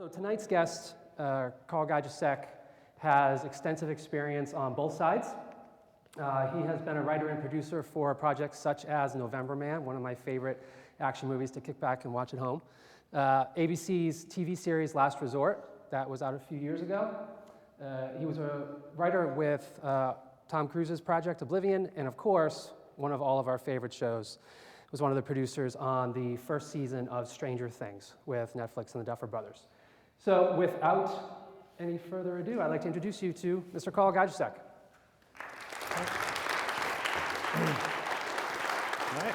So tonight's guest, Carl Gajicek, has extensive experience on both sides. He has been a writer and producer for projects such as November Man, one of my favorite action movies to kick back and watch at home. ABC's TV series Last Resort, that was out a few years ago. He was a writer with Tom Cruise's project Oblivion, and of course, one of all of our favorite shows. Was one of the producers on the first season of Stranger Things with Netflix and the Duffer Brothers. So without any further ado, I'd like to introduce you to Mr. Carl Gajicek. All right.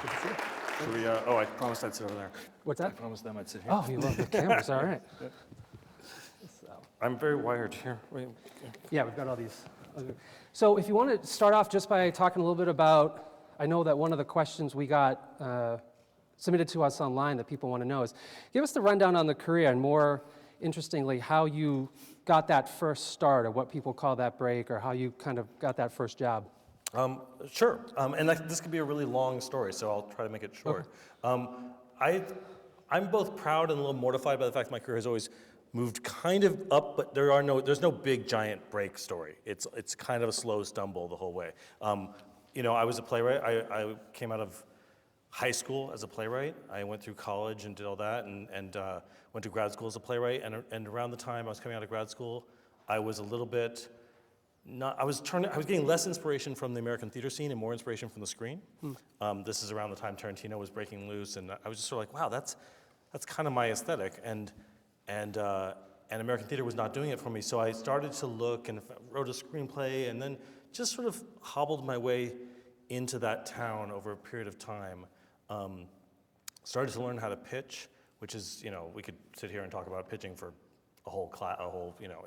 Good to see you. Should we, I promised I'd sit over there. What's that? I promised them I'd sit here. Oh, you love the cameras, all right. So. I'm very wired here. Wait. Yeah, we've got all these. So if you want to start off just by talking a little bit about, I know that one of the questions we got submitted to us online that people want to know is, give us the rundown on the career and more interestingly, how you got that first start or what people call that break or how you kind of got that first job. Sure, and this could be a really long story, so I'll try to make it short. Okay. I'm both proud and a little mortified by the fact my career has always moved kind of up, but there's no big giant break story. It's kind of a slow stumble the whole way. I was a playwright. I came out of high school as a playwright. I went through college and did all that, and went to grad school as a playwright. And around the time I was coming out of grad school, I was a little bit I was getting less inspiration from the American theater scene and more inspiration from the screen. This is around the time Tarantino was breaking loose, and I was just sort of like, wow, that's kind of my aesthetic. And American theater was not doing it for me, so I started to look and wrote a screenplay, and then just sort of hobbled my way into that town over a period of time. Started to learn how to pitch, which is, we could sit here and talk about pitching for a whole class,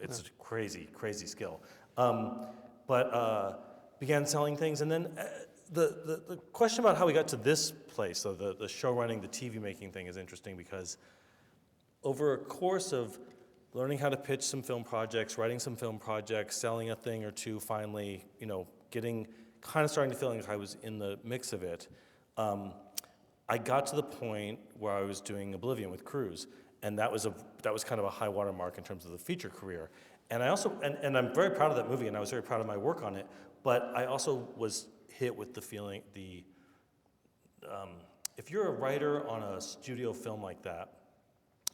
it's a crazy, crazy skill. But began selling things, and then the question about how we got to this place, so the show running, the TV making thing is interesting because over a course of learning how to pitch some film projects, writing some film projects, selling a thing or two, finally, starting to feel like I was in the mix of it. I got to the point where I was doing Oblivion with Cruise, and that was kind of a high water mark in terms of the feature career. And I also, and I'm very proud of that movie, and I was very proud of my work on it, but I also was hit with the feeling, if you're a writer on a studio film like that,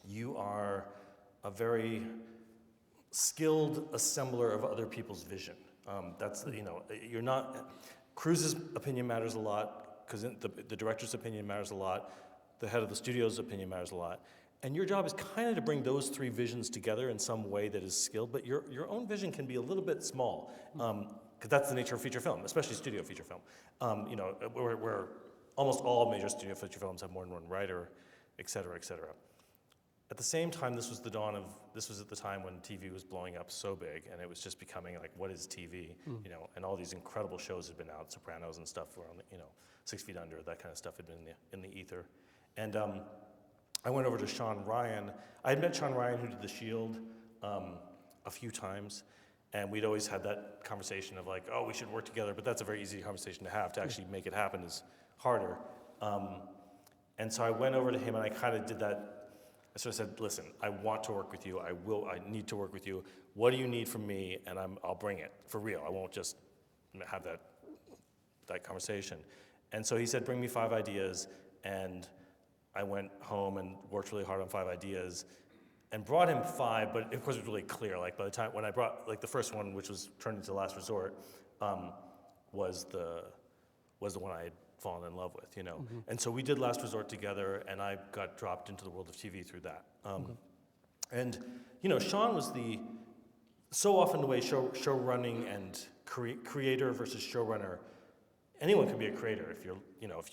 you are a very skilled assembler of other people's vision. You're not, Cruise's opinion matters a lot, because the director's opinion matters a lot, the head of the studio's opinion matters a lot, and your job is kind of to bring those three visions together in some way that is skilled, but your own vision can be a little bit small, because that's the nature of feature film, especially studio feature film. Where almost all major studio feature films have more than one writer, et cetera, et cetera. At the same time, this was at the time when TV was blowing up so big, and it was just becoming like, what is TV? And all these incredible shows had been out, Sopranos and stuff, around, 6 Feet Under, that kind of stuff had been in the ether. And I went over to Sean Ryan. I had met Sean Ryan, who did The Shield, a few times, and we'd always had that conversation of like, oh, we should work together, but that's a very easy conversation to have. To actually make it happen is harder. And so I went over to him, and I kind of did that. I sort of said, listen, I want to work with you. I need to work with you. What do you need from me? And I'll bring it, for real. I won't just have that conversation. And so he said, bring me 5 ideas. And I went home and worked really hard on 5 ideas and brought him 5, but of course it was really clear. Like by the time, when I brought, like the first one, which was turned into Last Resort, was the one I had fallen in love with, And so we did Last Resort together, and I got dropped into the world of TV through that. And, Sean was so often the way show running and creator versus showrunner, anyone can be a creator. If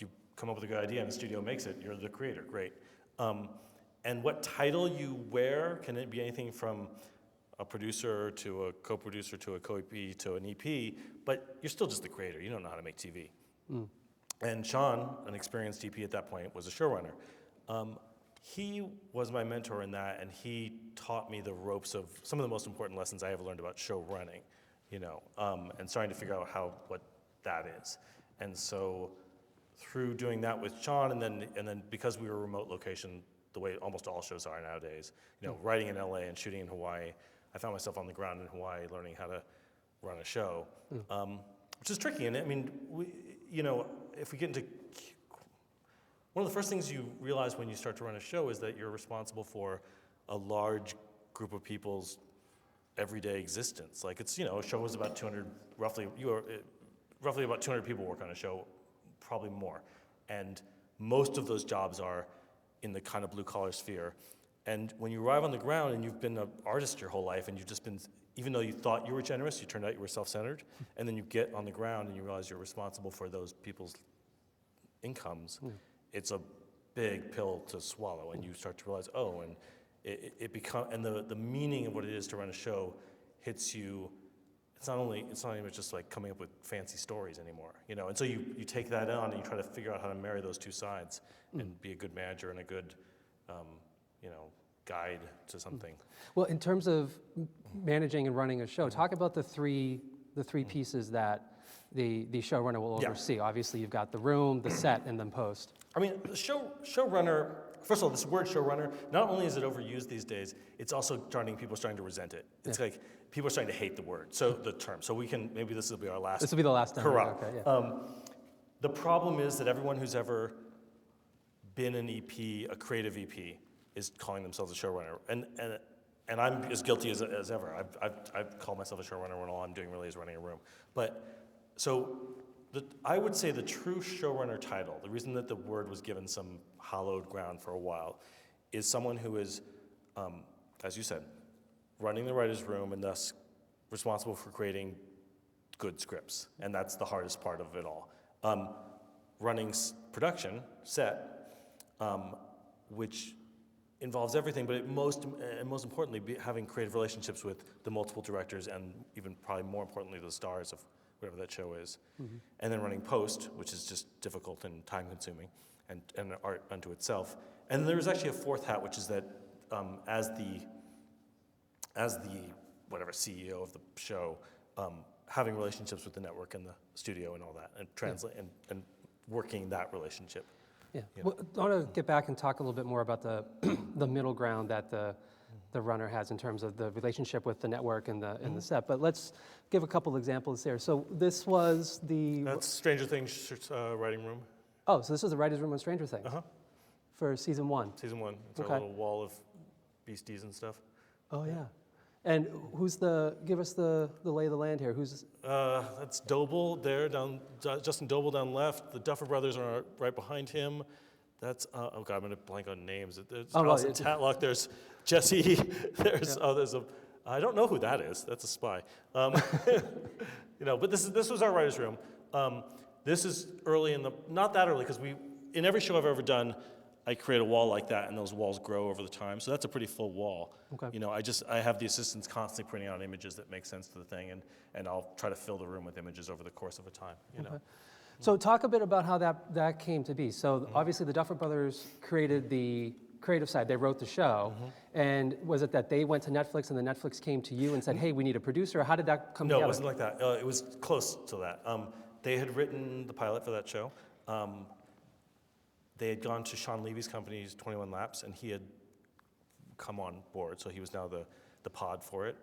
you come up with a good idea and the studio makes it, you're the creator, great. And what title you wear, can it be anything from a producer to a co-producer to a co-EP to an EP, but you're still just the creator. You don't know how to make TV. And Sean, an experienced EP at that point, was a showrunner. He was my mentor in that, and he taught me the ropes of some of the most important lessons I ever learned about show running, and starting to figure out what that is. And so through doing that with Sean, and then because we were a remote location the way almost all shows are nowadays. You know, writing in LA and shooting in Hawaii, I found myself on the ground in Hawaii learning how to run a show, which is tricky. And I mean, if we get into one of the first things you realize when you start to run a show is that you're responsible for a large group of people's everyday existence. Like it's, a show is about 200, roughly about 200 people work on a show, probably more. And most of those jobs are in the kind of blue collar sphere. And when you arrive on the ground and you've been an artist your whole life and you've just been, even though you thought you were generous, you turned out you were self-centered. And then you get on the ground and you realize you're responsible for those people's incomes. It's a big pill to swallow, and you start to realize, and the meaning of what it is to run a show hits you. It's not even just like coming up with fancy stories anymore, And so you take that on and you try to figure out how to marry those two sides and be a good manager and a good, guide to something. Well, in terms of managing and running a show, talk about the three pieces that the showrunner will oversee. Obviously, you've got the room, the set, and then post. I mean, the showrunner, first of all, this word showrunner, not only is it overused these days, it's also people are starting to resent it. It's like people are starting to hate the term. So maybe this will be our last. This will be the last time. Hurrah. Okay, yeah. The problem is that everyone who's ever been an EP, a creative EP, is calling themselves a showrunner. And I'm as guilty as ever. I've called myself a showrunner when all I'm doing really is running a room. I would say the true showrunner title, the reason that the word was given some hallowed ground for a while, is someone who is, as you said, running the writer's room and thus responsible for creating good scripts. And that's the hardest part of it all. Running production, set, which involves everything, but most importantly, having creative relationships with the multiple directors and even probably more importantly, the stars of whatever that show is. And then running post, which is just difficult and time consuming and an art unto itself. And then there's actually a fourth hat, which is that as the CEO of the show, having relationships with the network and the studio and all that, and translate and working that relationship. Yeah. Well, I want to get back and talk a little bit more about the middle ground that the runner has in terms of the relationship with the network and the set. But let's give a couple examples there. So this was That's Stranger Things writing room. Oh, so this was the writer's room on Stranger Things for season 1. Season 1. It's our Okay. little wall of beasties and stuff. Oh, yeah. And give us the lay of the land here. That's Doble there, Justin Doble down left. The Duffer Brothers are right behind him. That's, I'm going to blank on names. There's Alison Tatlock, there's Jesse, I don't know who that is. That's a spy. But this was our writer's room. This is early not that early, because in every show I've ever done, I create a wall like that, and those walls grow over the time. So that's a pretty full wall. Okay. I have the assistants constantly printing out images that make sense to the thing, and I'll try to fill the room with images over the course of a time. Okay. So talk a bit about how that came to be. So obviously the Duffer Brothers created the creative side. They wrote the show, and was it that they went to Netflix and then Netflix came to you and said, "Hey, we need a producer"? How did that come together? No, it wasn't like that. It was close to that. They had written the pilot for that show. They had gone to Sean Levy's company's 21 Laps, and he had come on board, so he was now the pod for it.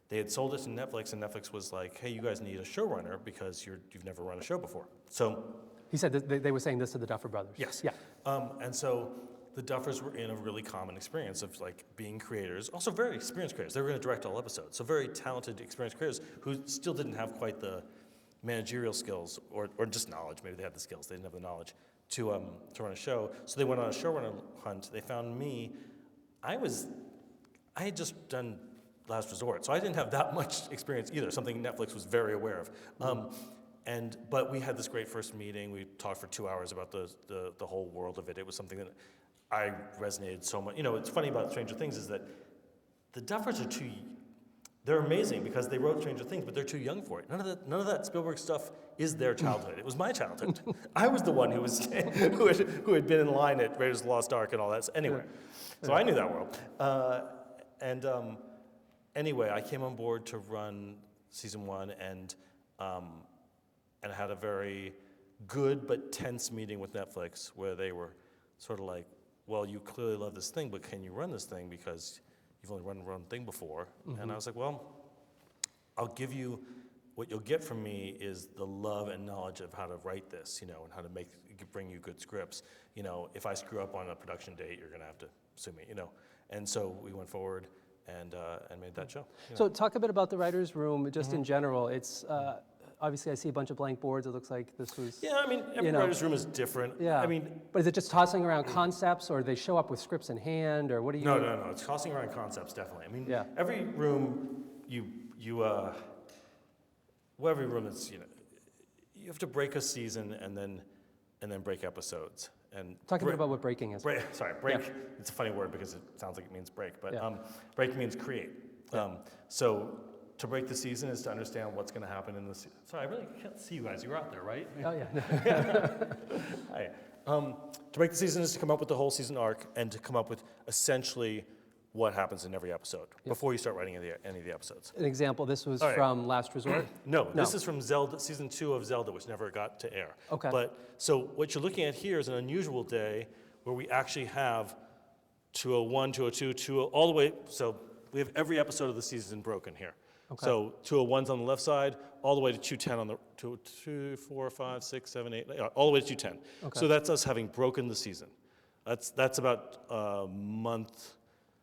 They had sold it to Netflix, and Netflix was like, "Hey, you guys need a showrunner because you've never run a show before." So he said that they were saying this to the Duffer Brothers. Yes. Yeah. And so the Duffers were in a really common experience of like being creators, also very experienced creators. They were going to direct all episodes, so very talented, experienced creators who still didn't have quite the managerial skills or just knowledge. Maybe they had the skills, they didn't have the knowledge to run a show. So they went on a showrunner hunt. They found me. I had just done Last Resort, so I didn't have that much experience either, something Netflix was very aware of. But we had this great first meeting. We talked for 2 hours about the whole world of it. It was something that I resonated so much. What's funny about Stranger Things is that the Duffers they're amazing because they wrote Stranger Things, but they're too young for it. None of that Spielberg stuff is their childhood. It was my childhood. I was the one who had been in line at Raiders of the Lost Ark and all that. So anyway, so I knew that world. Anyway, I came on board to run season 1 and had a very good but tense meeting with Netflix where they were sort of like, well, you clearly love this thing, but can you run this thing because you've only run one thing before? And I was like, well, I'll give you, what you'll get from me is the love and knowledge of how to write this, and how to bring you good scripts. If I screw up on a production date, you're gonna have to sue me, And so we went forward and made that show. So talk a bit about the writer's room, just in general. It's, obviously I see a bunch of blank boards. It looks like this was... Yeah, every writer's room is different. Yeah. But is it just tossing around concepts, or do they show up with scripts in hand, or what do you... No. It's tossing around concepts, definitely. Yeah. Every room, every room is, you have to break a season and then break episodes. And Talk a bit about what breaking is. break. Yeah. It's a funny word because it sounds like it means break, but Yeah. break means create. So to break the season is to understand what's going to happen in the season. Sorry, I really can't see you guys. You were out there, right? Oh, yeah. Hi. To break the season is to come up with the whole season arc and to come up with essentially what happens in every episode before you start writing any of the episodes. An example, this was All right. from Last Resort? No, this is from Zelda, season 2 of Zelda, which never got to air. Okay. But so what you're looking at here is an unusual day where we actually have 201, 202, 20, all the way. So we have every episode of the season broken here. Okay. So 201's on the left side, all the way to 210 on the 2, 4, 5, 6, 7, 8, all the way to 210. Okay. So that's us having broken the season. That's about a month.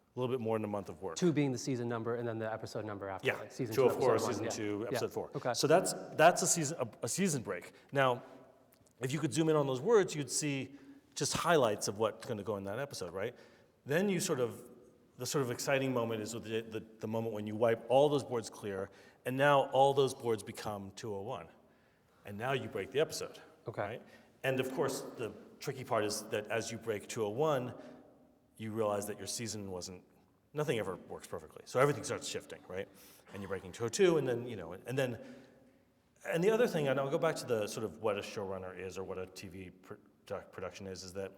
A little bit more than a month of work. 2 being the season number, and then the episode number after. Yeah, Like season 204, episode 1. season 2, episode 4. Okay. So that's a season break. Now, if you could zoom in on those words, you'd see just highlights of what's going to go in that episode, right? Then the sort of exciting moment is with the moment when you wipe all those boards clear, and now all those boards become 201, and now you break the episode. Okay. Right? And of course, the tricky part is that as you break 201, you realize that your season nothing ever works perfectly. So everything starts shifting, right? And you're breaking 202, and then, and the other thing, and I'll go back to the sort of what a showrunner is or what a TV production is that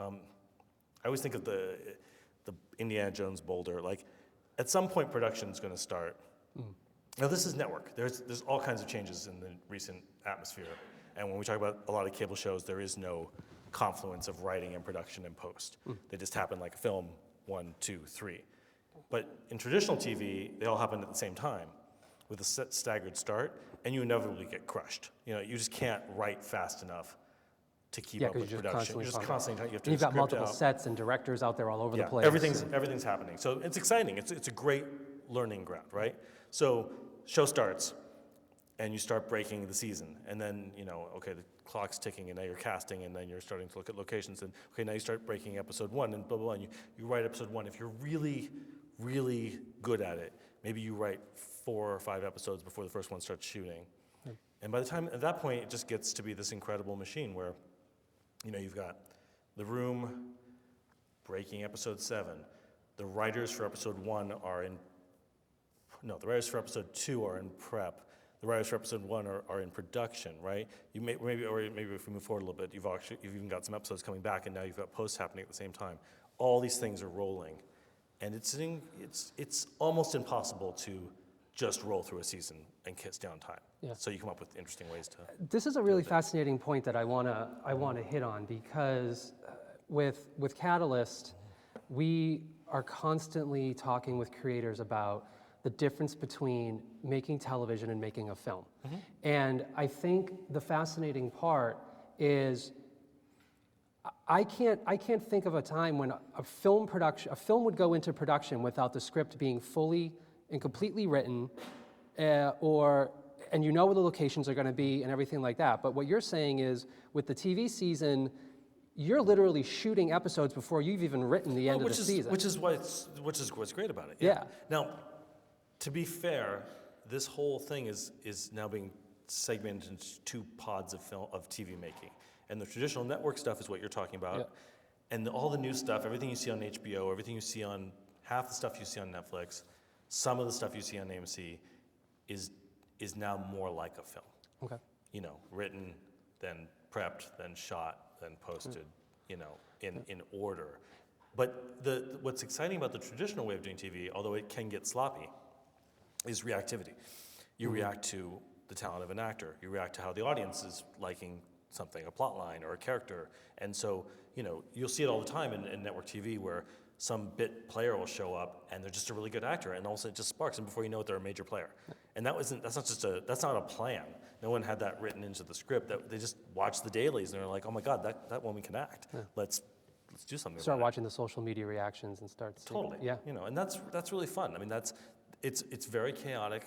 I always think of the Indiana Jones boulder. Like, at some point, production's going to start. Now, this is network. There's all kinds of changes in the recent atmosphere. And when we talk about a lot of cable shows, there is no confluence of writing and production and post. They just happen like a film, 1, 2, 3. But in traditional TV, they all happen at the same time with a staggered start, and you inevitably get crushed. You just can't write fast enough to keep up with production. You're just constantly you have to You've got script multiple out. sets and directors out there all over the place. Everything's happening. So it's exciting. It's a great learning ground, right? So show starts, and you start breaking the season, and then okay, the clock's ticking, and now you're casting, and then you're starting to look at locations, and okay, now you start breaking episode 1, and blah blah blah. And you write episode 1. If you're really, really good at it, maybe you write 4 or 5 episodes before the first one starts shooting, and by the time at that point, it just gets to be this incredible machine where, you've got The Room breaking episode 7. The writers for episode 1 are in. No, the writers for episode 2 are in prep. The writers for episode 1 are in production, right? Maybe if we move forward a little bit, you've even got some episodes coming back, and now you've got posts happening at the same time. All these things are rolling, and it's almost impossible to just roll through a season and kiss down time. Yeah. So you come up with interesting ways to. This is a really fascinating point that I wanna hit on, because with Catalyst, we are constantly talking with creators about the difference between making television and making a film. And I think the fascinating part is I can't think of a time when a film would go into production without the script being fully and completely written, and where the locations are going to be and everything like that. But what you're saying is, with the TV season, you're literally shooting episodes before you've even written the end of the season. Which is what's great about it. Yeah. Now, to be fair, this whole thing is now being segmented into 2 pods of TV making, and the traditional network stuff is what you're talking about, and all the new stuff, everything you see on HBO, everything you see on half the stuff you see on Netflix, some of the stuff you see on AMC, is now more like a film. Okay. Written, then prepped, then shot, then posted, in order. But what's exciting about the traditional way of doing TV, although it can get sloppy, is reactivity. You react to the talent of an actor. You react to how the audience is liking something, a plot line or a character. And so, you'll see it all the time in network TV where some bit player will show up and they're just a really good actor, and all of a sudden it just sparks, and before you know it, they're a major player. And that's not a plan. No one had that written into the script. That they just watched the dailies and they're like, oh my God, that woman can act. Let's do something. Start about watching the social media reactions and start it. seeing, Totally. yeah. And that's really fun. I mean, it's very chaotic,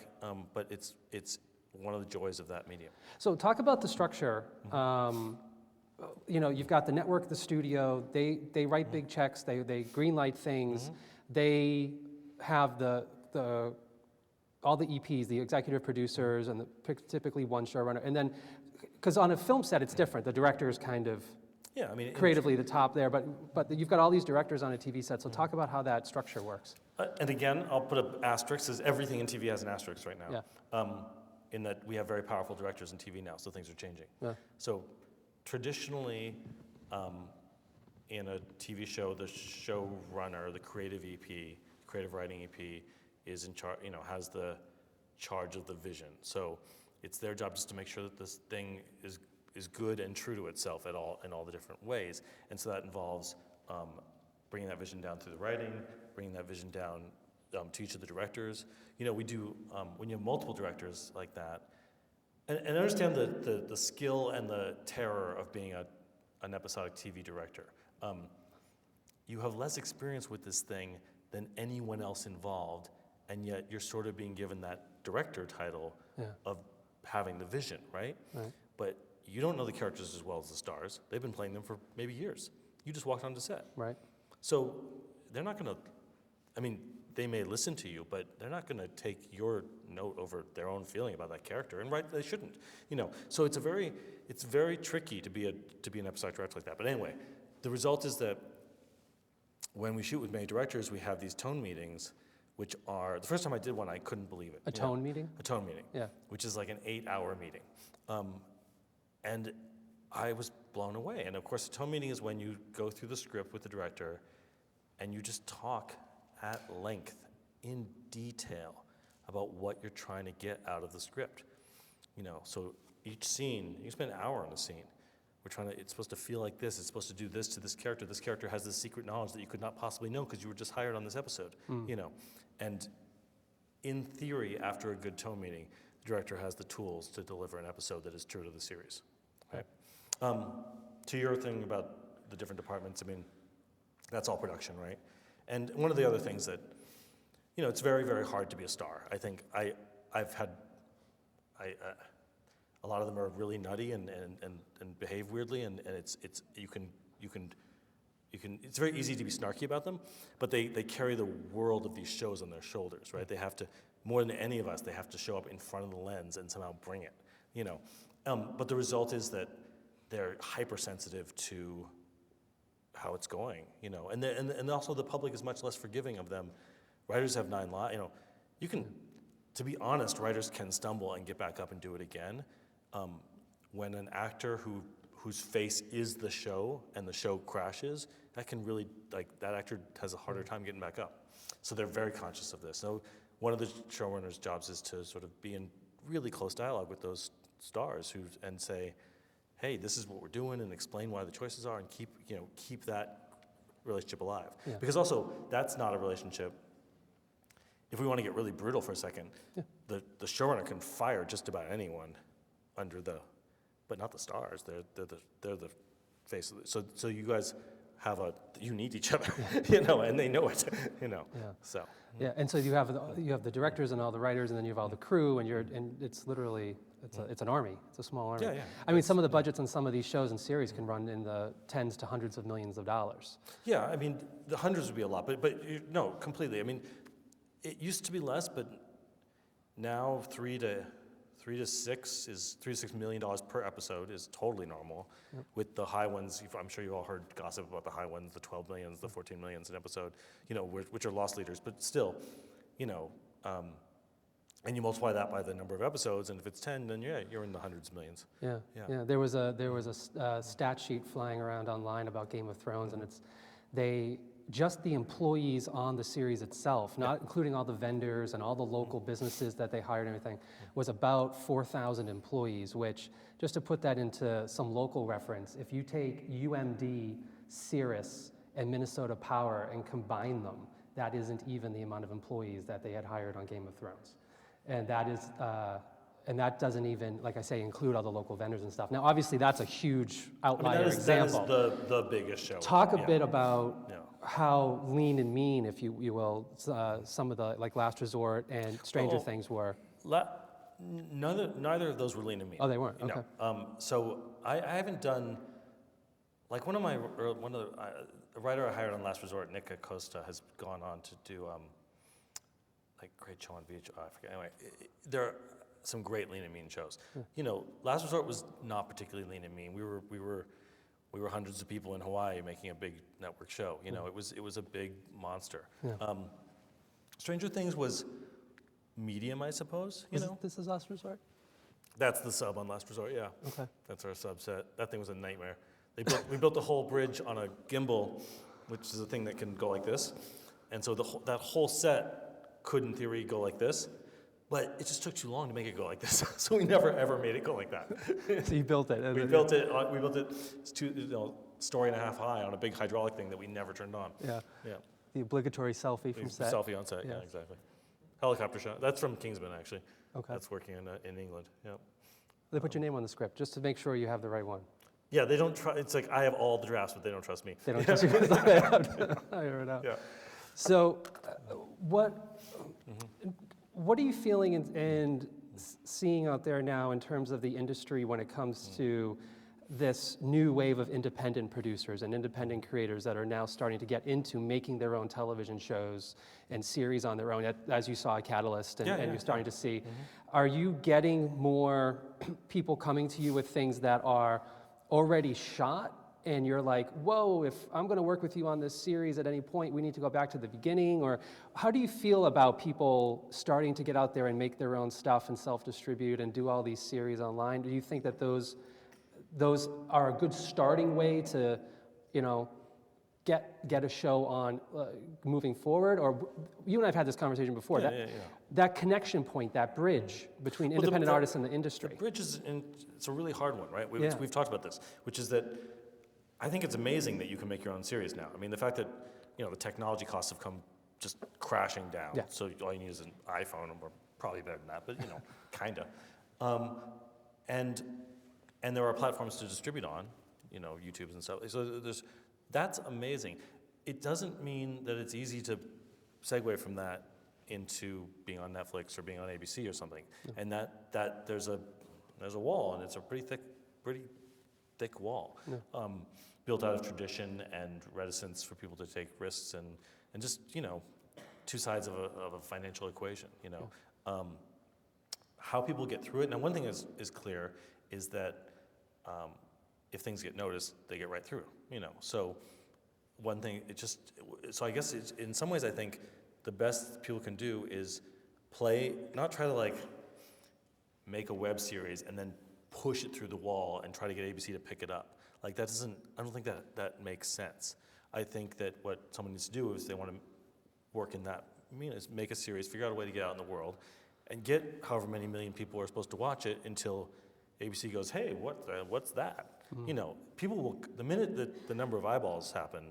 but it's one of the joys of that medium. So talk about the structure. You've got the network, the studio. They write big checks. They greenlight things. They have all the EPs, the executive producers, and typically one showrunner. And then, because on a film set, it's different. The director is kind of creatively the top there, but you've got all these directors on a TV set. So talk about how that structure works. And again, I'll put an asterisk, as everything in TV has an asterisk right now. Yeah. In that we have very powerful directors in TV now, so things are changing. Yeah. So traditionally, in a TV show, the showrunner, the creative EP, creative writing EP, is in charge. Has the charge of the vision. So it's their job just to make sure that this thing is good and true to itself in all the different ways. And so that involves bringing that vision down through the writing, bringing that vision down to each of the directors. We do, when you have multiple directors like that, and understand the skill and the terror of being an episodic TV director. You have less experience with this thing than anyone else involved, and yet you're sort of being given that director title of having the vision, right? Right. But you don't know the characters as well as the stars. They've been playing them for maybe years. You just walked onto set. Right. So they're not going to, they may listen to you, but they're not going to take your note over their own feeling about that character, and they shouldn't. So it's very tricky to be an episodic director like that. But anyway, the result is that when we shoot with many directors, we have these tone meetings, which are, the first time I did one, I couldn't believe it. A tone meeting? A tone meeting. Yeah. Which is like an 8-hour meeting. And I was blown away. And of course, the tone meeting is when you go through the script with the director and you just talk at length, in detail, about what you're trying to get out of the script. So each scene, you spend an hour on a scene. It's supposed to feel like this, it's supposed to do this to this character. This character has this secret knowledge that you could not possibly know because you were just hired on this episode, And in theory, after a good tone meeting, the director has the tools to deliver an episode that is true to the series, right? To your thing about the different departments, that's all production, right? And one of the other things that, it's very, very hard to be a star. I think I've had, a lot of them are really nutty and behave weirdly, and it's very easy to be snarky about them, but they carry the world of these shows on their shoulders, right? They have to, more than any of us, they have to show up in front of the lens and somehow bring it, But the result is that they're hypersensitive to how it's going, and also the public is much less forgiving of them. Writers have 9 lives, to be honest, writers can stumble and get back up and do it again. When an actor whose face is the show and the show crashes, that can really, that actor has a harder time getting back up. So they're very conscious of this. So one of the showrunners' jobs is to sort of be in really close dialogue with those stars and say, hey, this is what we're doing, and explain why the choices are, and keep that relationship alive. Yeah. Because also, that's not a relationship. If we want to get really brutal for a second, the showrunner can fire just about anyone but not the stars. They're the face of it. So you guys you need each other, and they know it, Yeah. So. Yeah, and so you have the directors and all the writers, and then you have all the crew, and it's literally it's an army. It's a small army. Yeah. Some of the budgets on some of these shows and series can run in the tens to hundreds of millions of dollars. Yeah, the hundreds would be a lot, but no, completely. It used to be less, but now $3 to $6 million per episode is totally normal. Yep. With the high ones, I'm sure you all heard gossip about the high ones, the 12 millions, the 14 millions an episode, which are loss leaders. But still, and you multiply that by the number of episodes, and if it's 10, then you're in the hundreds of millions. Yeah. There was a stat sheet flying around online about Game of Thrones, and they just the employees on the series itself, not including all the vendors and all the local businesses that they hired and everything, was about 4,000 employees, which, just to put that into some local reference, if you take UMD, Cirrus, and Minnesota Power and combine them, that isn't even the amount of employees that they had hired on Game of Thrones. And that is, and that doesn't even, like I say, include all the local vendors and stuff. Now, obviously, that's a huge outlier example. That is the biggest show. Talk a Yeah. bit about Yeah. how lean and mean, if you will, some of the, like Last Resort and Stranger Things were. Neither of those were lean and mean. Oh, they weren't? No. Okay. So I haven't done, like one of the a writer I hired on Last Resort, Nick Acosta, has gone on to do like Great Show on VH. I forget. Anyway, there are some great lean and mean shows. You know, Last Resort was not particularly lean and mean. We were hundreds of people in Hawaii making a big network show. You know, it was a big monster. Yeah. Stranger Things was medium, I suppose. You know, This is Last Resort? that's the sub on Last Resort. Yeah. Okay. That's our subset. That thing was a nightmare. We built the whole bridge on a gimbal, which is a thing that can go like this, and so that whole set could, in theory, go like this, but it just took too long to make it go like this, so we never ever made it go like that. So you built it. We built it. It's story and a half high on a big hydraulic thing that we never turned on. Yeah. Yeah. The obligatory selfie from set. Selfie on set. Yeah, Yeah. exactly. Helicopter shot. That's from Kingsman, actually. Okay. That's working in England. Yeah. They put your name on the script just to make sure you have the right one. Yeah, they don't trust. It's like I have all the drafts, but they don't trust me. They don't trust you. I heard it out. Yeah. So, what are you feeling and seeing out there now in terms of the industry when it comes to this new wave of independent producers and independent creators that are now starting to get into making their own television shows and series on their own, as you saw at Catalyst and you're starting to see. Are you getting more people coming to you with things that are already shot and you're like, whoa, if I'm going to work with you on this series at any point, we need to go back to the beginning? Or how do you feel about people starting to get out there and make their own stuff and self-distribute and do all these series online? Do you think that those are a good starting way to, you know, get a show on moving forward? Or you and I have had this conversation before. That connection point, that bridge between independent artists and the industry. The bridge it's a really hard one, right? We've talked about this, which is that I think it's amazing that you can make your own series now. I mean, the fact that, you know, the technology costs have come just crashing down. Yeah. So all you need is an iPhone, and we're probably better than that, but, you know, kind of. And there are platforms to distribute on, you know, YouTubes and stuff. So that's amazing. It doesn't mean that it's easy to segue from that into being on Netflix or being on ABC or something. And that there's a wall, and it's a pretty thick wall, built out of tradition and reticence for people to take risks and just, you know, two sides of a financial equation, you know. How people get through it. Now, one thing is clear is that if things get noticed, they get right through, you know. So one thing, so I guess in some ways I think the best people can do is not try to like make a web series and then push it through the wall and try to get ABC to pick it up. Like I don't think that makes sense. I think that what someone needs to do is they want to work in that, is make a series, figure out a way to get out in the world, and get however many million people are supposed to watch it until ABC goes, hey, what's that? You know, people will, the minute that the number of eyeballs happen,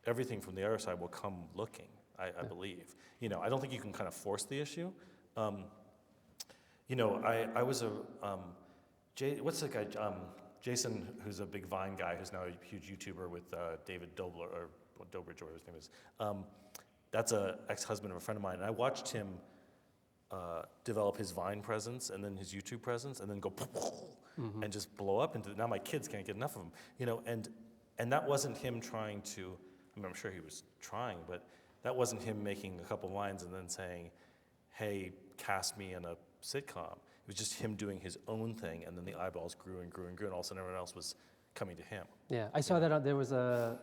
everything from the other side will come looking, I believe. You know, I don't think you can kind of force the issue. You know, I was what's that guy, Jason, who's a big Vine guy, who's now a huge YouTuber with David Dobler, or Dobridge, or whatever his name is. That's an ex-husband of a friend of mine, and I watched him develop his Vine presence and then his YouTube presence, and then go and just blow up into. Now my kids can't get enough of him, you know. And that wasn't him trying to. I mean, I'm sure he was trying, but that wasn't him making a couple lines and then saying, "Hey, cast me in a sitcom." It was just him doing his own thing, and then the eyeballs grew and grew and grew, and all of a sudden everyone else was coming to him. Yeah, I saw that there was a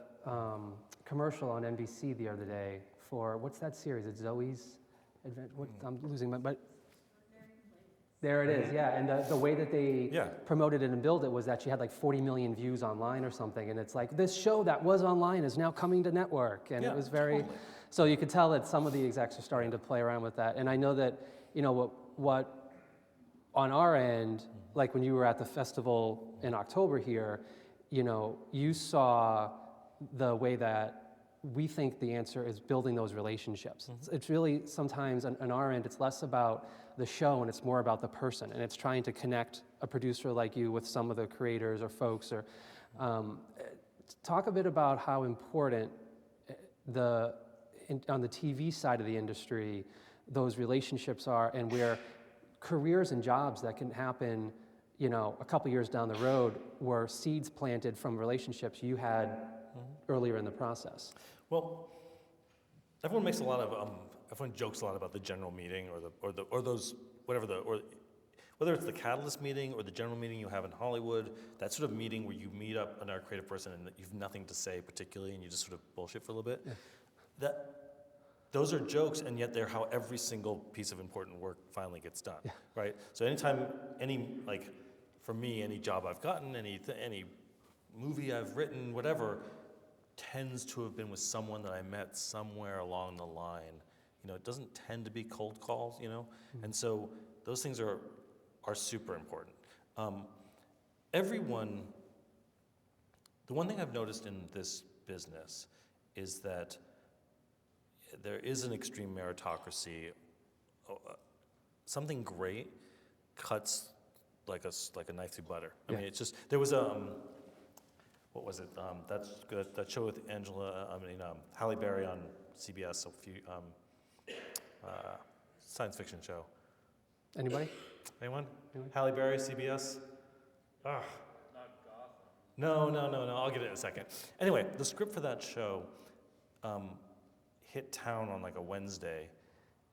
commercial on NBC the other day for, what's that series? It's Zoe's Adventure. I'm losing my, but There it is, yeah. And the way that they Yeah. promoted it and built it was that she had like 40 million views online or something. And it's like, this show that was online is now coming to network. And Yeah, it was very, totally. so you could tell that some of the execs are starting to play around with that. And I know that, you know, what on our end, like when you were at the festival in October here, you know, you saw the way that we think the answer is building those relationships. It's really sometimes on our end, it's less about the show and it's more about the person, and it's trying to connect a producer like you with some of the creators or folks. Or talk a bit about how important on the TV side of the industry those relationships are, and where careers and jobs that can happen, you know, a couple years down the road were seeds planted from relationships you had earlier in the process. Well, everyone makes a lot of everyone jokes a lot about the general meeting or those whether it's the Catalyst meeting or the general meeting you have in Hollywood, that sort of meeting where you meet up another creative person and you've nothing to say particularly and you just sort of bullshit for a little bit. Yeah. Those are jokes, and yet they're how every single piece of important work finally gets done, right? So anytime, for me, any job I've gotten, any movie I've written, whatever, tends to have been with someone that I met somewhere along the line. You know, it doesn't tend to be cold calls, you know? And so those things are super important. The one thing I've noticed in this business is that there is an extreme meritocracy. Something great cuts like a knife through butter. I mean, it's just, there was what was it? That show with Halle Berry on CBS, science fiction show. Anybody? Anyone? Halle Berry, CBS? Ah. Not Gotham. No. I'll get it in a second. Anyway, the script for that show hit town on like a Wednesday,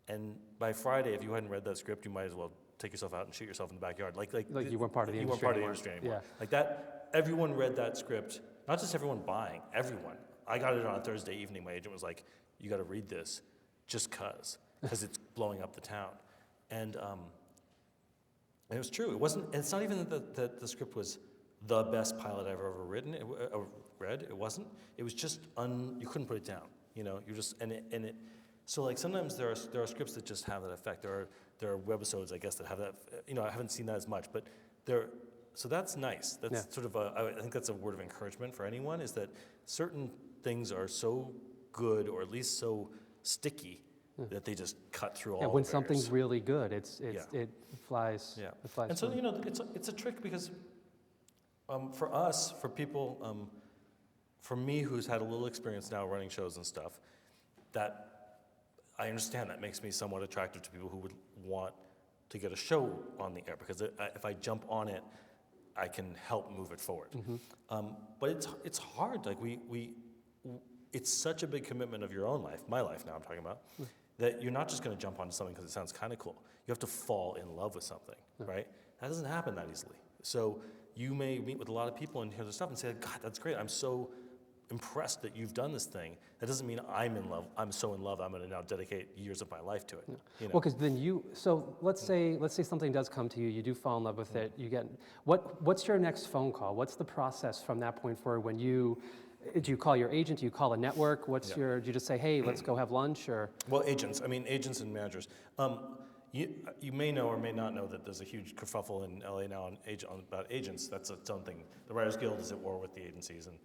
and by Friday, if you hadn't read that script, you might as well take yourself out and shoot yourself in the backyard. Like you weren't part of the industry You weren't part anymore. of the industry anymore. Yeah. Like that, everyone read that script. Not just everyone buying, everyone. I got it on a Thursday evening. My agent was like, "You got to read this, just because it's blowing up the town," and it was true. It wasn't. And it's not even that the script was the best pilot I've ever written. Read. It wasn't. It was just you couldn't put it down. You know, you just it. So like sometimes there are scripts that just have that effect. There are webisodes, I guess, that have that. You know, I haven't seen that as much, but so that's nice. That's sort of I think that's a word of encouragement for anyone, is that certain things are so good, or at least so sticky, that they just cut through all. Yeah, the when barriers. something's really good, it flies. Yeah. It flies. And so, through. you know, it's a trick because for us, for people, for me who's had a little experience now running shows and stuff, that I understand that makes me somewhat attractive to people who would want to get a show on the air, because if I jump on it, I can help move it forward. But it's hard. Like it's such a big commitment of your own life, my life now I'm talking about, that you're not just going to jump onto something because it sounds kind of cool. You have to fall in love with something, right? That doesn't happen that easily. So you may meet with a lot of people and hear their stuff and say, "God, that's great. I'm so impressed that you've done this thing." That doesn't mean I'm in love. I'm so in love I'm going to now dedicate years of my life to it. You know? Well, because then so let's say something does come to you, you do fall in love with it, you get, what's your next phone call? What's the process from that point forward when do you call your agent? Do you call a network? Do you just say, "Hey, let's go have lunch," or? Well, agents and managers. You may know or may not know that there's a huge kerfuffle in LA now about agents. That's its own thing. The Writers Guild is at war with the agencies, and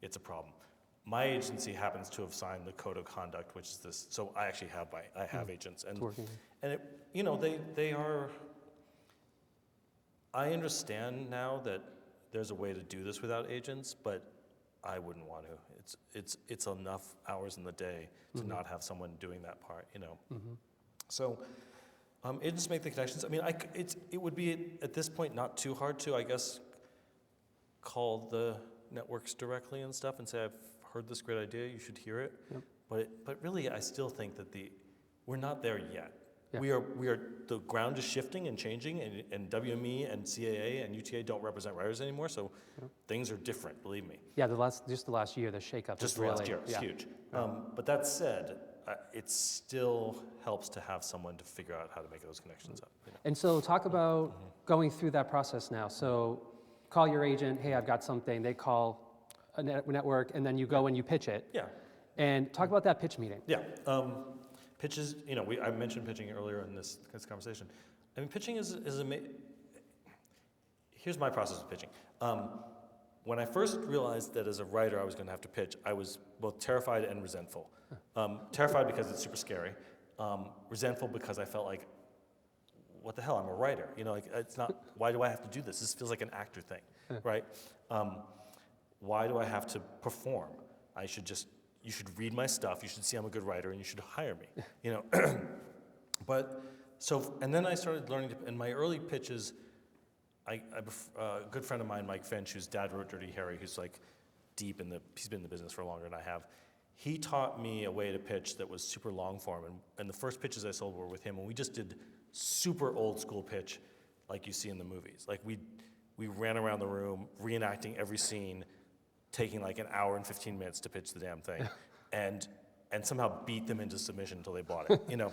it's a problem. My agency happens to have signed the code of conduct, which is this. So I actually have agents, and they are. I understand now that there's a way to do this without agents, but I wouldn't want to. It's enough hours in the day to not have someone doing that part, you know. So agents make the connections. I mean, it would be at this point not too hard to, I guess, call the networks directly and stuff and say, "I've heard this great idea. You should hear it." Yep. But really, I still think that we're not there yet. Yeah. We are. The ground is shifting and changing, and WME and CAA and UTA don't represent writers anymore, so things are different. Believe me. Yeah, the last year, the shakeup. Just the last year, it's huge. But that said, it still helps to have someone to figure out how to make those connections up. You know? And so talk about going through that process now. So call your agent, hey, I've got something. They call a network, and then you go and you pitch it. Yeah. And talk about that pitch meeting. Yeah. Pitches, you know, I mentioned pitching earlier in this conversation. I mean, pitching is here's my process of pitching. When I first realized that as a writer I was going to have to pitch, I was both terrified and resentful. Terrified because it's super scary. Resentful because I felt like, what the hell, I'm a writer. You know, like, it's not, why do I have to do this? This feels like an actor thing, right? Why do I have to perform? You should read my stuff, you should see I'm a good writer, and you should hire me, you know? And then I started learning, in my early pitches, a good friend of mine, Mike Finch, whose dad wrote Dirty Harry, who's like he's been in the business for longer than I have. He taught me a way to pitch that was super long form, and the first pitches I sold were with him, and we just did super old school pitch like you see in the movies. Like we ran around the room, reenacting every scene, taking like an hour and 15 minutes to pitch the damn thing, and somehow beat them into submission until they bought it, you know.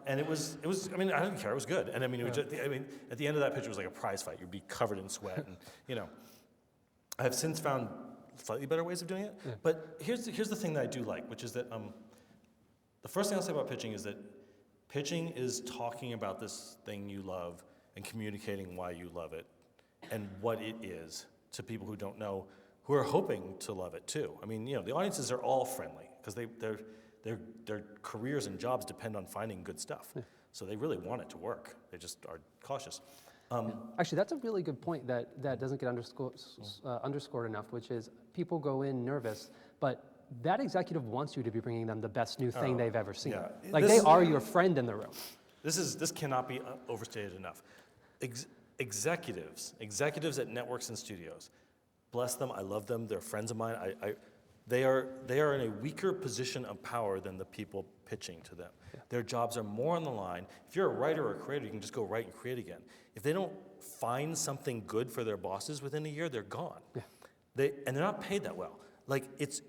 And it was. I mean, I didn't care. It was good. And I mean, at the end of that pitch, it was like a prize fight. You'd be covered in sweat, and you know. I have since found slightly better ways of doing it. Yeah. But here's the thing that I do like, which is that the first thing I'll say about pitching is that pitching is talking about this thing you love and communicating why you love it and what it is to people who don't know, who are hoping to love it too. I mean, you know, the audiences are all friendly because their careers and jobs depend on finding good stuff. Yeah. So they really want it to work. They just are cautious. Actually, that's a really good point that doesn't get underscored enough, which is people go in nervous, but that executive wants you to be bringing them the best new thing they've ever seen. Yeah. Like they are your friend in the room. This cannot be overstated enough. Executives at networks and studios, bless them, I love them, they're friends of mine. They are in a weaker position of power than the people pitching to them. Yeah. Their jobs are more on the line. If you're a writer or a creator, you can just go write and create again. If they don't find something good for their bosses within a year, they're gone. Yeah. They're not paid that well. Like it's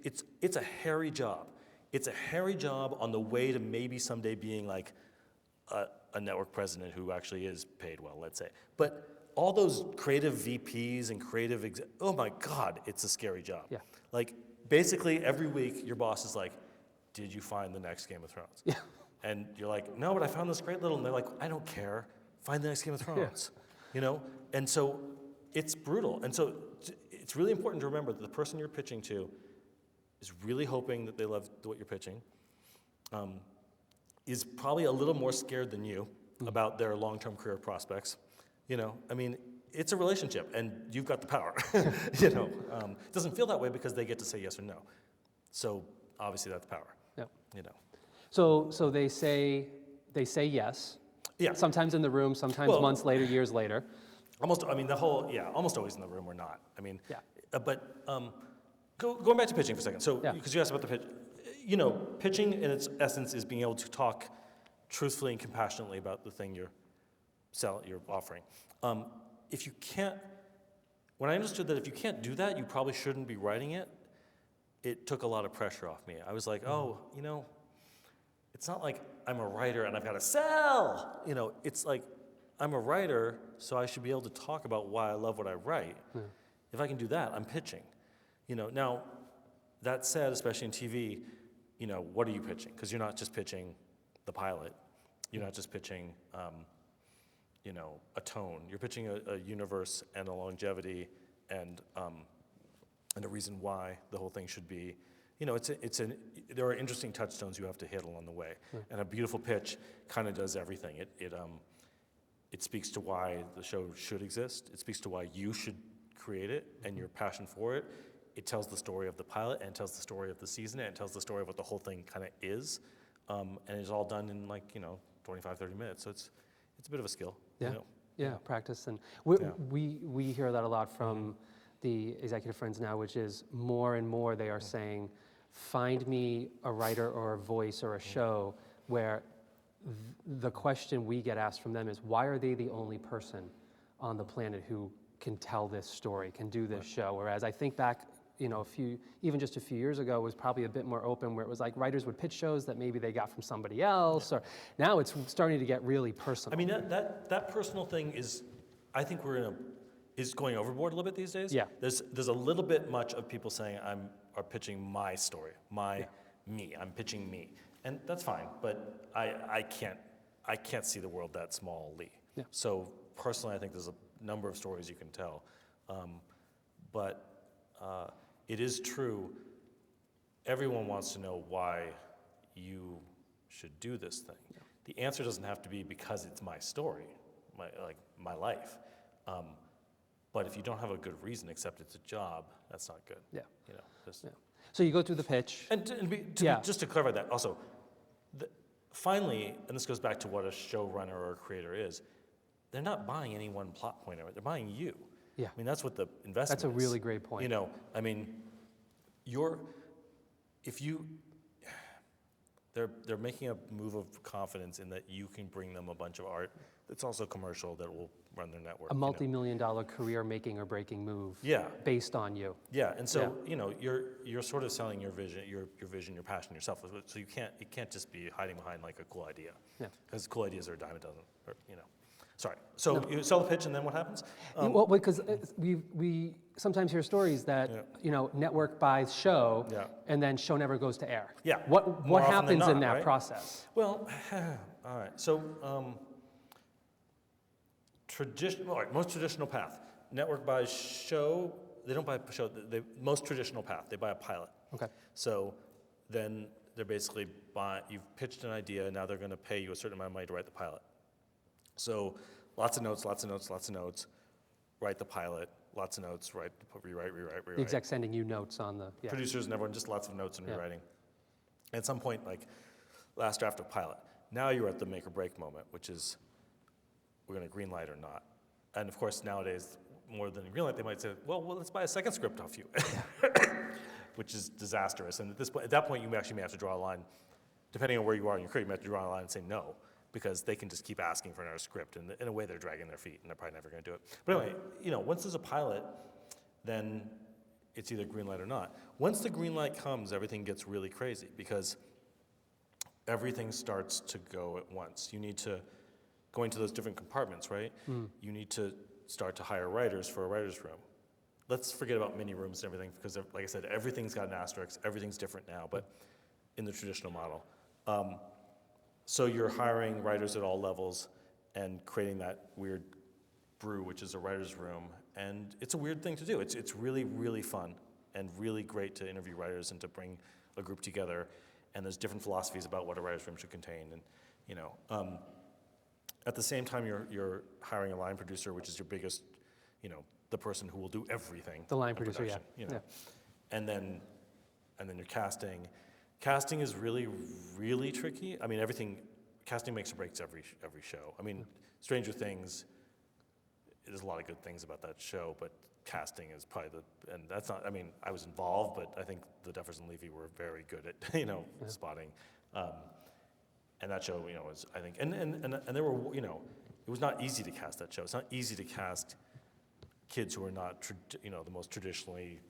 a hairy job. It's a hairy job on the way to maybe someday being like a network president who actually is paid well, let's say. But all those creative VPs and oh my God, it's a scary job. Yeah. Like basically every week your boss is like, did you find the next Game of Thrones? Yeah. And you're like, no, but I found this great little, and they're like, I don't care. Find the next Game of Thrones, you know? And so it's brutal. And so it's really important to remember that the person you're pitching to is really hoping that they love what you're pitching, is probably a little more scared than you about their long-term career prospects. You know, I mean, it's a relationship, and you've got the power. You know, it doesn't feel that way because they get to say yes or no. So obviously that's power. Yep. You know. So they say yes. Yeah. Sometimes in the room, sometimes months later, years later. Almost always in the room or not. I mean, going back to pitching for a second. So, because you asked about the pitch, you know, pitching in its essence is being able to talk truthfully and compassionately about the thing you're offering. If you can't, when I understood that if you can't do that, you probably shouldn't be writing it, it took a lot of pressure off me. I was like, oh, you know, it's not like I'm a writer and I've got to sell. You know, it's like I'm a writer, so I should be able to talk about why I love what I write. Yeah. If I can do that, I'm pitching. You know, now, that said, especially in TV, you know, what are you pitching? Because you're not just pitching the pilot. You're not just pitching, you know, a tone. You're pitching a universe and a longevity and a reason why the whole thing should be. You know, there are interesting touchstones you have to hit along the way. Yeah. And a beautiful pitch kind of does everything. It speaks to why the show should exist. It speaks to why you should create it and your passion for it. It tells the story of the pilot, and it tells the story of the season, and it tells the story of what the whole thing kind of is. And it's all done in 25, 30 minutes. So it's a bit of a skill. Yeah, you know? Yeah, practice. And we hear that a lot from the executive friends now, which is more and more they are saying, find me a writer or a voice or a show where the question we get asked from them is, why are they the only person on the planet who can tell this story, can do this show? Whereas I think back even just a few years ago, was probably a bit more open, where it was like writers would pitch shows that maybe they got from somebody else, or now it's starting to get really personal. I mean, that personal thing is, I think is going overboard a little bit these days. Yeah. There's a little bit much of people saying are pitching my story, me. I'm pitching me, and that's fine. But I can't see the world that smallly. Yeah. So personally, I think there's a number of stories you can tell, but it is true. Everyone wants to know why you should do this thing. Yeah. The answer doesn't have to be because it's my story, my life. But if you don't have a good reason, except it's a job, that's not good. Yeah. Just, Yeah. So you go through the pitch. And just to clarify that, also, finally, and this goes back to what a showrunner or a creator is, they're not buying any one plot point of it. They're buying you. Yeah. I mean, that's what the investment That's a is. really great point. I mean, they're making a move of confidence in that you can bring them a bunch of art that's also commercial that will run their network. A multi-million-dollar career making or breaking move. Yeah. Based on you. Yeah, and so you're sort of selling your vision, your vision, your passion, yourself. So it can't just be hiding behind like a cool idea. Yeah. Because cool ideas are a dime a dozen. Sorry. So you sell the pitch, and then what happens? Well, because we sometimes hear stories that network buys show, and then show never goes to air. Yeah. What More often than happens not, in that right? process? Well, all right. So most traditional path. Network buys show. They don't buy a show. Most traditional path. They buy a pilot. Okay. So then they're basically you've pitched an idea. Now they're going to pay you a certain amount of money to write the pilot. So lots of notes. Write the pilot. Lots of notes. Rewrite. The exec sending you notes on the Producers and everyone, just lots of notes and rewriting. At some point, like last draft of pilot. Now you're at the make or break moment, which is we're going to green light or not. And of course, nowadays, more than green light, they might say, well, let's buy a second script off you, which is disastrous. And at that point, you actually may have to draw a line, depending on where you are in your career, you may have to draw a line and say no, because they can just keep asking for another script, and in a way, they're dragging their feet, and they're probably never going to do it. But anyway, once there's a pilot, then it's either green light or not. Once the green light comes, everything gets really crazy, because everything starts to go at once. You need to go into those different compartments, right? You need to start to hire writers for a writer's room. Let's forget about mini rooms and everything, because like I said, everything's got an asterisk, everything's different now, but in the traditional model. So you're hiring writers at all levels and creating that weird brew, which is a writer's room, and it's a weird thing to do. It's really, really fun and really great to interview writers and to bring a group together, and there's different philosophies about what a writer's room should contain, and at the same time, you're hiring a line producer, which is your biggest, the person who will do everything. The line in producer, production, yeah. And then you're casting. Casting is really, really tricky. I mean, casting makes or breaks every show. I mean, Stranger Things, there's a lot of good things about that show, but casting is probably and that's not, I mean, I was involved, but I think the Duffers and Levy were very good at, spotting. And that show, was, I think, and there were, it was not easy to cast that show. It's not easy to cast kids who are not, the most traditionally,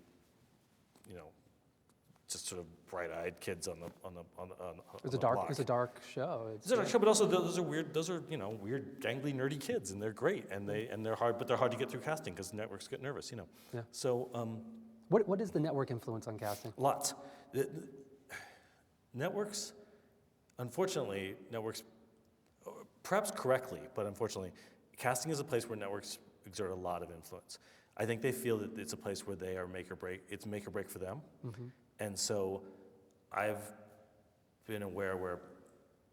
just sort of bright-eyed kids on the It's a block. dark show. It's a dark show, but also those are weird, weird, gangly, nerdy kids, and they're great, and they're hard, but they're hard to get through casting because networks get nervous, Yeah. So. What is the network influence on casting? Lots. Networks. Unfortunately, perhaps correctly, but unfortunately, casting is a place where networks exert a lot of influence. I think they feel that it's a place where they are make or break. It's make or break for them. Mm-hmm. And so I've been aware where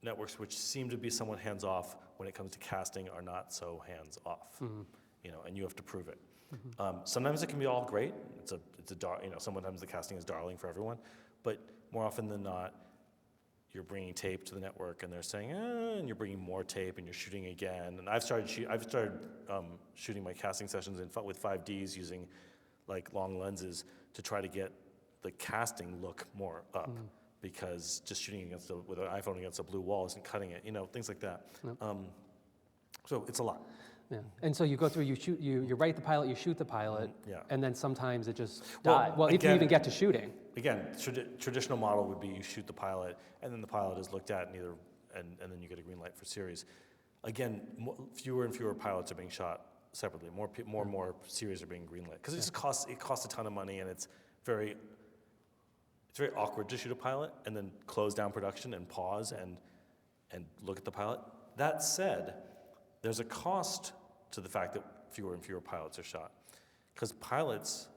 networks which seem to be somewhat hands-off when it comes to casting are not so hands-off, and you have to prove it. Mm-hmm. Sometimes it can be all great. Sometimes the casting is darling for everyone, but more often than not, you're bringing tape to the network, and they're saying, and you're bringing more tape, and you're shooting again. And I've started shooting my casting sessions with 5Ds using like long lenses to try to get the casting look more up, because just shooting with an iPhone against a blue wall isn't cutting it. Things like that. So it's a lot. Yeah. And so you go through, you write the pilot, you shoot the pilot, Yeah. and then sometimes it just Well, dies. Well, if you again- even get to shooting. Again, traditional model would be you shoot the pilot, and then the pilot is looked at, and then you get a green light for series. Again, fewer and fewer pilots are being shot separately. More and more series are being greenlit because it costs a ton of money, and it's very awkward to shoot a pilot and then close down production and pause and look at the pilot. That said, there's a cost to the fact that fewer and fewer pilots are shot, because pilots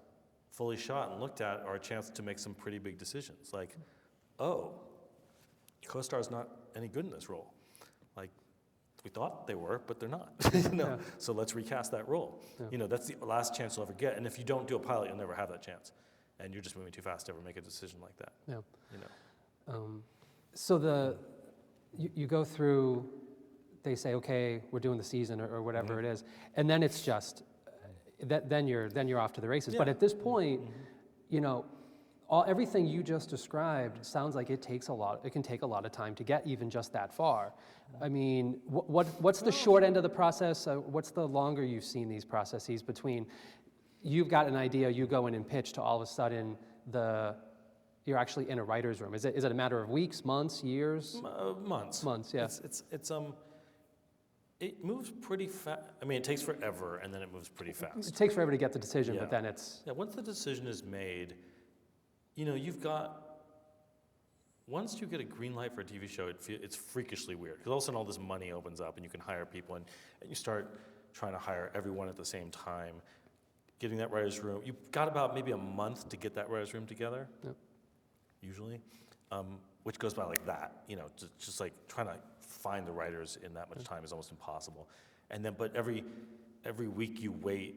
fully shot and looked at are a chance to make some pretty big decisions, like, oh, co-star's not any good in this role. Like, we thought they were, but they're not. Yeah. So let's recast that role. Yeah. That's the last chance you'll ever get. And if you don't do a pilot, you'll never have that chance. And you're just moving too fast to ever make a decision like that. Yeah. So you go through, they say, okay, we're doing the season or whatever it is, and then it's just, then you're off to the races. But Yeah. at this point, everything you just described sounds like it can take a lot of time to get even just that far. I mean, what's the short end of the process? What's the longer you've seen these processes between you've got an idea, you go in and pitch, to all of a sudden you're actually in a writer's room? Is it a matter of weeks, months, years? Months. Months, yeah. It moves pretty fast. I mean, it takes forever, and then it moves pretty fast. It takes forever to get the decision, Yeah. but then it's... Yeah, once the decision is made, once you get a green light for a TV show, it's freakishly weird. Because all of a sudden all this money opens up and you can hire people, and you start trying to hire everyone at the same time. Getting that writer's room, you've got about maybe a month to get that writer's room together, Yep. usually, which goes by like that. Just like trying to find the writers in that much time is almost impossible. And then, but every week you wait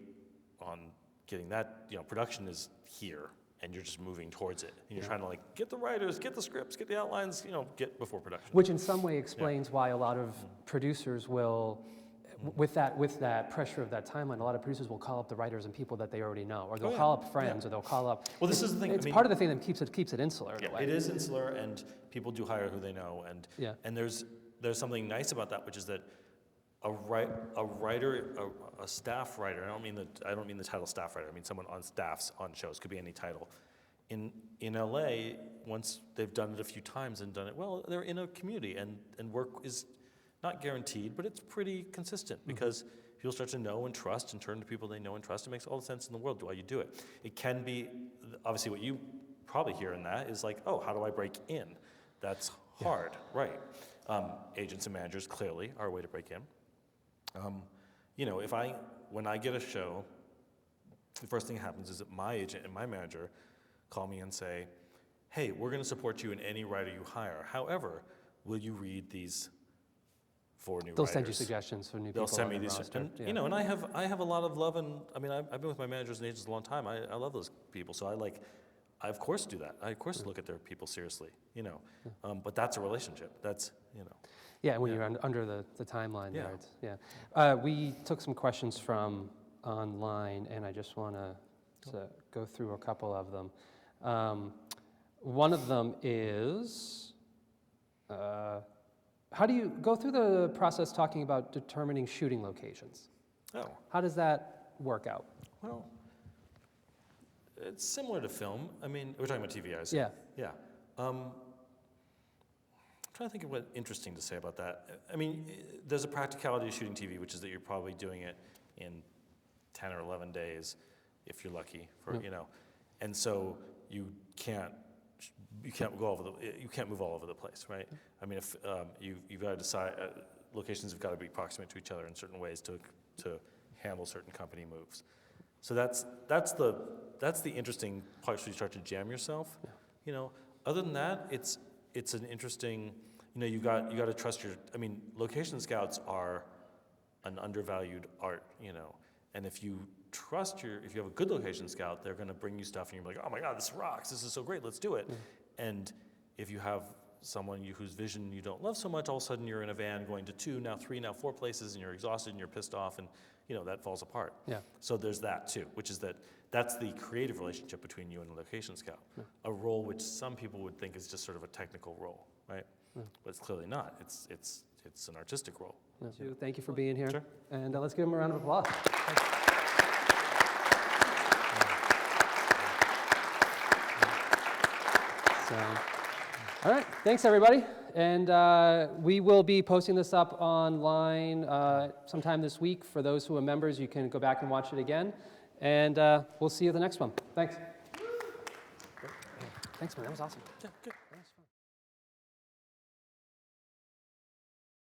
on getting that, production is here, and you're just moving towards it. And you're trying to get the writers, get the scripts, get the outlines, get before production. Which in some way explains why a lot of producers will, with that pressure of that timeline, a lot of producers will call up the writers and people that they already know, or they'll call up friends, or they'll call up... Well, this is the thing. It's part of the thing that keeps it insular in a way. It is insular, and people do hire who they know, and there's something nice about that, which is that a staff writer. I don't mean the title staff writer. I mean someone on staffs on shows. Could be any title. In LA, once they've done it a few times and done it well, they're in a community, and work is not guaranteed, but it's pretty consistent because people start to know and trust and turn to people they know and trust. It makes all the sense in the world why you do it. It can be, obviously what you probably hear in that is like, oh, how do I break in? That's hard, right? Agents and managers clearly are a way to break in. When I get a show, the first thing that happens is that my agent and my manager call me and say, hey, we're going to support you in any writer you hire. However, will you read these 4 new They'll writers? send you suggestions for new people. They'll send on me the these, roster. and and I have a lot of love, and I mean I've been with my managers and agents a long time. I love those people, so I of course do that. I of course look at their people seriously, but that's a relationship. That's Yeah, when you're under the timeline Yeah. there. We took some questions from online, and I just want to go through a couple of them. One of them is, how do you go through the process talking about determining shooting locations? Oh, How does that work out? well, it's similar to film. I mean, we're talking about TV, I assume. Yeah. Yeah. I'm trying to think of what interesting to say about that. I mean, there's a practicality of shooting TV, which is that you're probably doing it in 10 or 11 days, if you're lucky, and so you can't move all over the place, right? I mean, if you've got to decide, locations have got to be proximate to each other in certain ways to handle certain company moves. So that's the interesting part where you start to jam yourself. Other than that, it's an interesting. You got to trust your. I mean, location scouts are an undervalued art. And if you have a good location scout, they're going to bring you stuff, and you're like, oh my God, this rocks! This is so great. Let's do it. And if you have someone whose vision you don't love so much, all of a sudden you're in a van going to 2, now 3, now 4 places, and you're exhausted and you're pissed off, and that falls apart. Yeah. So there's that too, which is that's the creative relationship between you and the location scout. Yeah. A role which some people would think is just sort of a technical role, right? But it's clearly not. It's it's an artistic role. No, thank you for being here. Sure. And let's give him a round of applause. So, all right, thanks everybody. And we will be posting this up online sometime this week. For those who are members, you can go back and watch it again. And we'll see you at the next one. Thanks. Thanks, man. That was awesome. Yeah, good.